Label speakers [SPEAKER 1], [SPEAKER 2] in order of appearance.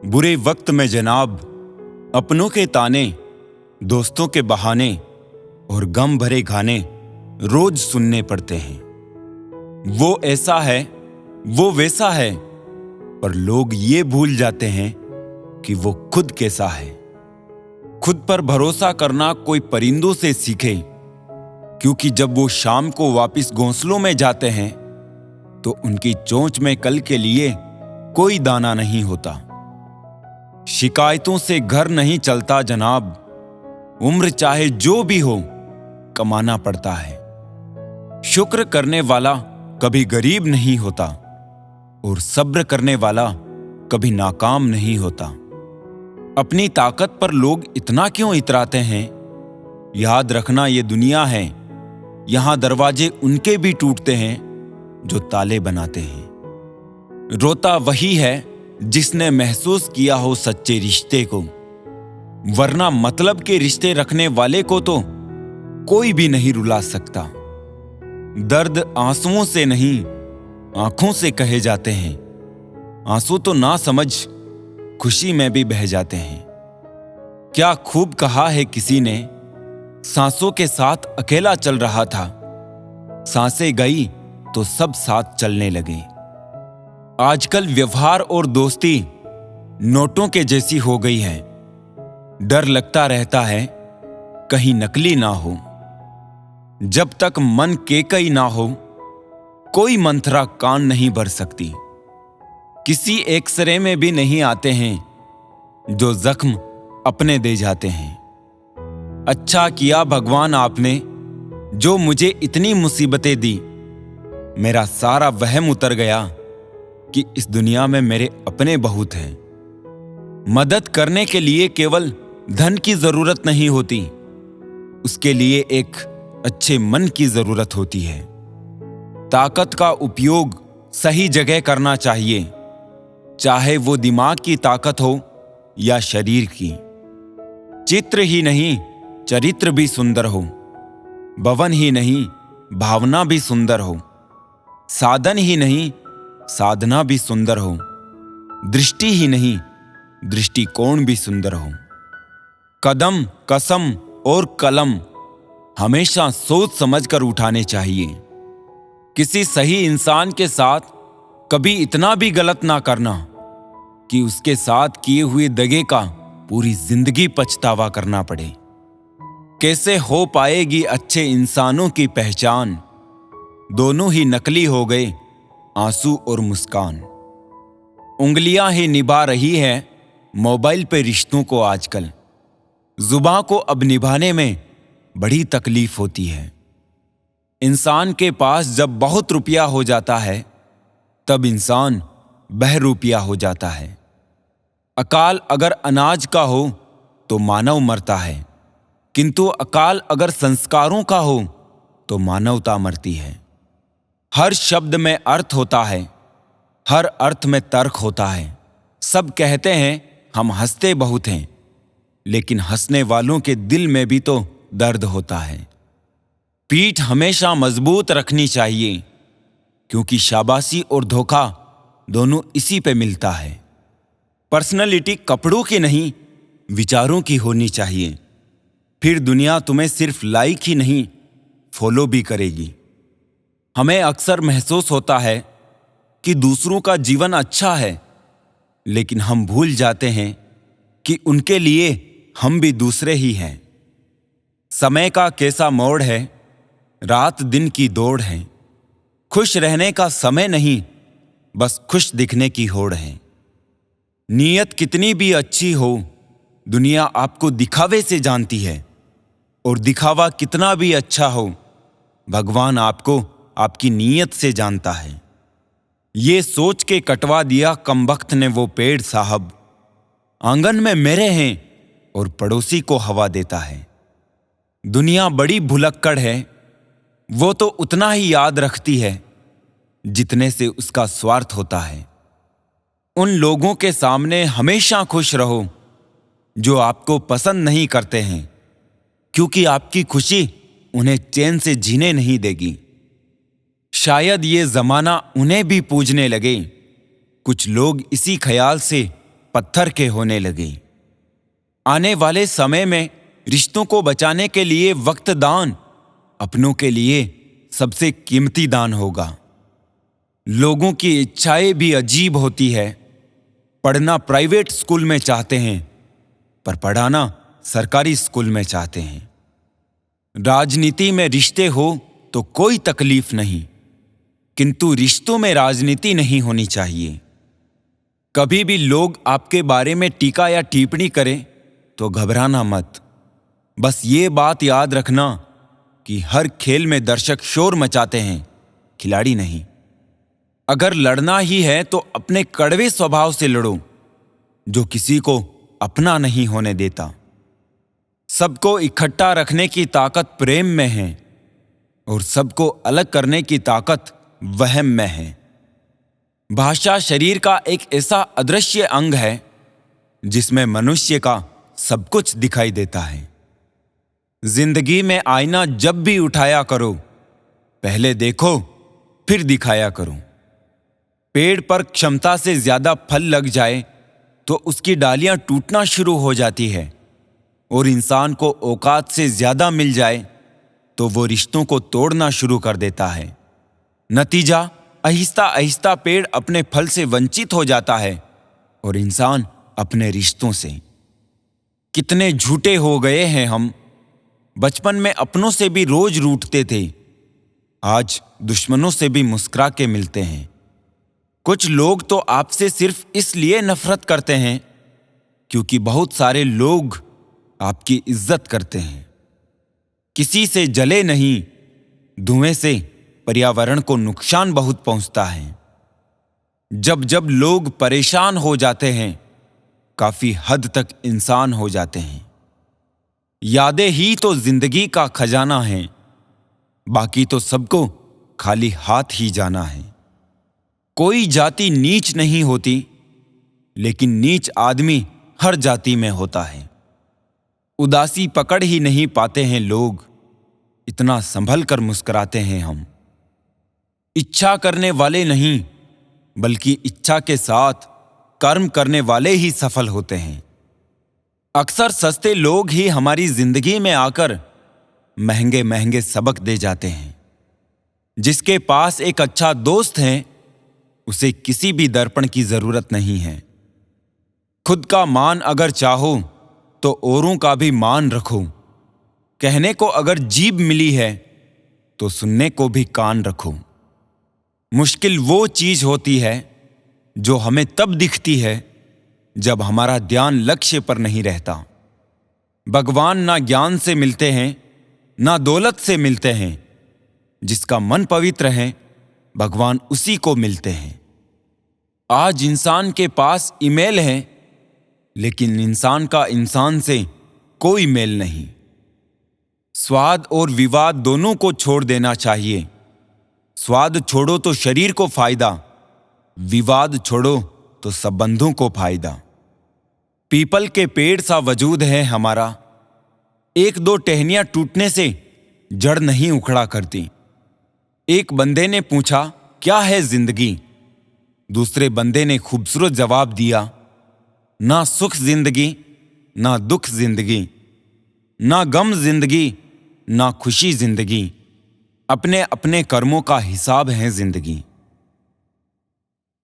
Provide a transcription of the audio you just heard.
[SPEAKER 1] बुरे वक्त में जनाब अपनों के ताने, दोस्तों के बहाने और गम भरे गाने रोज सुनने पड़ते हैं। वो ऐसा है, वो वैसा है, पर लोग ये भूल जाते हैं कि वो खुद कैसा है। खुद पर भरोसा करना कोई परिंदों से सीखे, क्योंकि जब वो शाम को वापस घोंसलों में जाते हैं तो उनकी चोंच में कल के लिए कोई दाना नहीं होता। शिकायतों से घर नहीं चलता जनाब, उम्र चाहे जो भी हो कमाना पड़ता है। शुक्र करने वाला कभी गरीब नहीं होता और सब्र करने वाला कभी नाकाम नहीं होता। अपनी ताकत पर लोग इतना क्यों इतराते हैं? याद रखना ये दुनिया है, यहां दरवाजे उनके भी टूटते हैं जो ताले बनाते हैं। रोता वही है जिसने महसूस किया हो सच्चे रिश्ते को, वरना मतलब के रिश्ते रखने वाले को तो कोई भी नहीं रुला सकता। दर्द आंसुओं से नहीं, आंखों से कहे जाते हैं। आंसू तो ना समझ खुशी में भी बह जाते हैं। क्या खूब कहा है किसी ने, सांसों के साथ अकेला चल रहा था, सांसें गई तो सब साथ चलने लगे। आजकल व्यवहार और दोस्ती नोटों के जैसी हो गई है। डर लगता रहता है कहीं नकली ना हो। जब तक मन केकई ना हो कोई मंत्रा कान नहीं भर सकती। किसी एक्सरे में भी नहीं आते हैं जो जख्म अपने दे जाते हैं। अच्छा किया भगवान आपने जो मुझे इतनी मुसीबतें दी। मेरा सारा वहम उतर गया कि इस दुनिया में मेरे अपने बहुत हैं। मदद करने के लिए केवल धन की जरूरत नहीं होती, उसके लिए एक अच्छे मन की जरूरत होती है। ताकत का उपयोग सही जगह करना चाहिए, चाहे वो दिमाग की ताकत हो या शरीर की। चित्र ही नहीं चरित्र भी सुंदर हो, भवन ही नहीं भावना भी सुंदर हो, साधन ही नहीं साधना भी सुंदर हो, दृष्टि ही नहीं दृष्टिकोण भी सुंदर हो। कदम, कसम और कलम हमेशा सोच समझकर उठाने चाहिए। किसी सही इंसान के साथ कभी इतना भी गलत ना करना कि उसके साथ किए हुए दगे का पूरी जिंदगी पछतावा करना पड़े। कैसे हो पाएगी अच्छे इंसानों की पहचान? दोनों ही नकली हो गए, आंसू और मुस्कान। उंगलियां ही निभा रही है मोबाइल पे रिश्तों को आजकल। जुबां को अब निभाने में बड़ी तकलीफ होती है। इंसान के पास जब बहुत रुपया हो जाता है तब इंसान बहरूपिया हो जाता है। अकाल अगर अनाज का हो तो मानव मरता है, किंतु अकाल अगर संस्कारों का हो तो मानवता मरती है। हर शब्द में अर्थ होता है, हर अर्थ में तर्क होता है। सब कहते हैं हम हंसते बहुत हैं, लेकिन हंसने वालों के दिल में भी तो दर्द होता है। पीठ हमेशा मजबूत रखनी चाहिए, क्योंकि शाबाशी और धोखा दोनों इसी पे मिलता है। पर्सनैलिटी कपड़ों की नहीं विचारों की होनी चाहिए, फिर दुनिया तुम्हें सिर्फ लाइक ही नहीं फॉलो भी करेगी। हमें अक्सर महसूस होता है कि दूसरों का जीवन अच्छा है, लेकिन हम भूल जाते हैं कि उनके लिए हम भी दूसरे ही हैं। समय का कैसा मोड़ है, रात दिन की दौड़ है। खुश रहने का समय नहीं, बस खुश दिखने की होड़ है। नीयत कितनी भी अच्छी हो, दुनिया आपको दिखावे से जानती है, और दिखावा कितना भी अच्छा हो, भगवान आपको आपकी नीयत से जानता है। ये सोच के कटवा दिया कमबख्त ने वो पेड़ साहब, आंगन में मेरे हैं और पड़ोसी को हवा देता है। दुनिया बड़ी भुलक्कड़ है, वो तो उतना ही याद रखती है जितने से उसका स्वार्थ होता है। उन लोगों के सामने हमेशा खुश रहो जो आपको पसंद नहीं करते हैं, क्योंकि आपकी खुशी उन्हें चैन से जीने नहीं देगी। शायद ये जमाना उन्हें भी पूजने लगे। कुछ लोग इसी ख्याल से पत्थर के होने लगे। आने वाले समय में रिश्तों को बचाने के लिए वक्त दान अपनों के लिए सबसे कीमती दान होगा। लोगों की इच्छाएं भी अजीब होती है। पढ़ना प्राइवेट स्कूल में चाहते हैं, पर पढ़ाना सरकारी स्कूल में चाहते हैं। राजनीति में रिश्ते हो तो कोई तकलीफ नहीं, किंतु रिश्तों में राजनीति नहीं होनी चाहिए। कभी भी लोग आपके बारे में टीका या टिप्पणी करें तो घबराना मत। बस ये बात याद रखना कि हर खेल में दर्शक शोर मचाते हैं, खिलाड़ी नहीं। अगर लड़ना ही है तो अपने कड़वे स्वभाव से लड़ो, जो किसी को अपना नहीं होने देता। सबको इकट्ठा रखने की ताकत प्रेम में है और सबको अलग करने की ताकत वहम में है। भाषा शरीर का एक ऐसा अदृश्य अंग है जिसमें मनुष्य का सब कुछ दिखाई देता है। जिंदगी में आईना जब भी उठाया करो, पहले देखो फिर दिखाया करो। पेड़ पर क्षमता से ज्यादा फल लग जाए तो उसकी डालियां टूटना शुरू हो जाती है, और इंसान को औकात से ज्यादा मिल जाए तो वो रिश्तों को तोड़ना शुरू कर देता है। नतीजा आहिस्ता आहिस्ता पेड़ अपने फल से वंचित हो जाता है और इंसान अपने रिश्तों से। कितने झूठे हो गए हैं हम। बचपन में अपनों से भी रोज रूठते थे, आज दुश्मनों से भी मुस्कुरा के मिलते हैं। कुछ लोग तो आपसे सिर्फ इसलिए नफरत करते हैं क्योंकि बहुत सारे लोग आपकी इज्जत करते हैं। किसी से जले नहीं, धुएं से पर्यावरण को नुकसान बहुत पहुंचता है। जब जब लोग परेशान हो जाते हैं, काफी हद तक इंसान हो जाते हैं। यादें ही तो जिंदगी का खजाना है, बाकी तो सबको खाली हाथ ही जाना है। कोई जाति नीच नहीं होती, लेकिन नीच आदमी हर जाति में होता है। उदासी पकड़ ही नहीं पाते हैं लोग, इतना संभल कर मुस्कुराते हैं हम। इच्छा करने वाले नहीं, बल्कि इच्छा के साथ कर्म करने वाले ही सफल होते हैं। अक्सर सस्ते लोग ही हमारी जिंदगी में आकर महंगे महंगे सबक दे जाते हैं। जिसके पास एक अच्छा दोस्त है, उसे किसी भी दर्पण की जरूरत नहीं है। खुद का मान अगर चाहो तो औरों का भी मान रखो। कहने को अगर जीभ मिली है तो सुनने को भी कान रखो। मुश्किल वो चीज होती है जो हमें तब दिखती है जब हमारा ध्यान लक्ष्य पर नहीं रहता। भगवान ना ज्ञान से मिलते हैं, ना दौलत से मिलते हैं। जिसका मन पवित्र है, भगवान उसी को मिलते हैं। आज इंसान के पास ईमेल है, लेकिन इंसान का इंसान से कोई मेल नहीं। स्वाद और विवाद दोनों को छोड़ देना चाहिए। स्वाद छोड़ो तो शरीर को फायदा, विवाद छोड़ो तो संबंधों को फायदा। पीपल के पेड़ सा वजूद है हमारा, एक दो टहनियां टूटने से जड़ नहीं उखड़ा करती। एक बंदे ने पूछा, क्या है जिंदगी? दूसरे बंदे ने खूबसूरत जवाब दिया, ना सुख जिंदगी, ना दुख जिंदगी, ना गम जिंदगी, ना खुशी जिंदगी। अपने अपने कर्मों का हिसाब है जिंदगी।